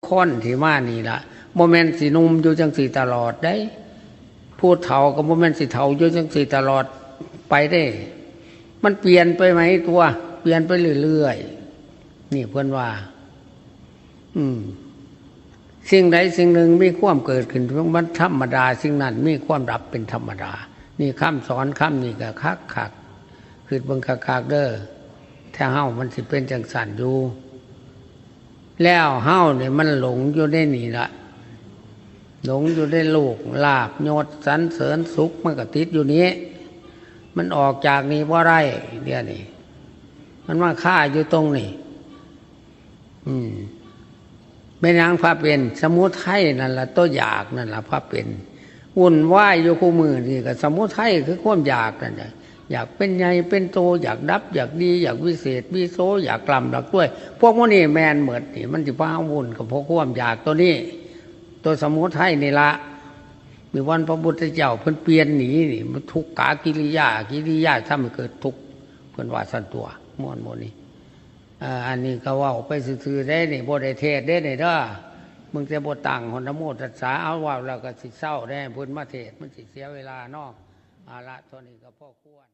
คนที่มานี่ล่ะโมเมนต์สีนุ่มอยู่จังสีตลอดได้พูดเฒ่ากับโมเมนต์สีเฒ่าอยู่จังสีตลอดไปได้มันเปลี่ยนไปไหมตัวเปลี่ยนไปเรื่อยๆนี่เพื่อนว่าสิ่งใดสิ่งหนึ่งมีความเกิดขึ้นมันธรรมดาสิ่งนั้นมีความดับเป็นธรรมดานี่คำสอนคำนี่ก็คักคือเบิ่งคักเด้อถ้าเฮามันสิเป็นจังสันอยู่แล้วเฮาเนี่ยมันหลงอยู่ได้นี่ละหลงอยู่ได้ลูกลาภยศสรรเสริญสุขมันก็ติดอยู่นี้มันออกจากนี้บ่ได้เดี๋ยวนี้มันมาฆ่าอยู่ตรงนี้เป็นอย่างพระเป็นสมุทัยนั่นละตัวอยากนั่นละพระเป็นวุ่นวายอยู่คู่มือนี่ก็สมุทัยคือความอยากนั่นแหละอยากเป็นใหญ่เป็นโตอยากดับอยากดีอยากวิเศษวิโสอยากกล่ำหลักด้วยพวกมันนี่แมนเหมือนนี่มันจะพาวุ่นกับพวกความอยากตัวนี้ตัวสมุทัยนี่ละมีวันพระพุทธเจ้าเพิ่นเปลี่ยนหนีนี่มันทุกข์กากิริยาถ้ามันเกิดทุกข์เพิ่นว่าสันตัวม้วนนี่อันนี้ก็ว่าไปซื่อๆได้นี่บ่ได้เทศได้นี่เด้อมึงจะบ่ตั้งหนนะโมตัสสะเอาว่าแล้วก็สิเศร้าได้เพิ่นมาเทศมันสิเสียเวลาเนาะอาละตัวนี้ก็พอควร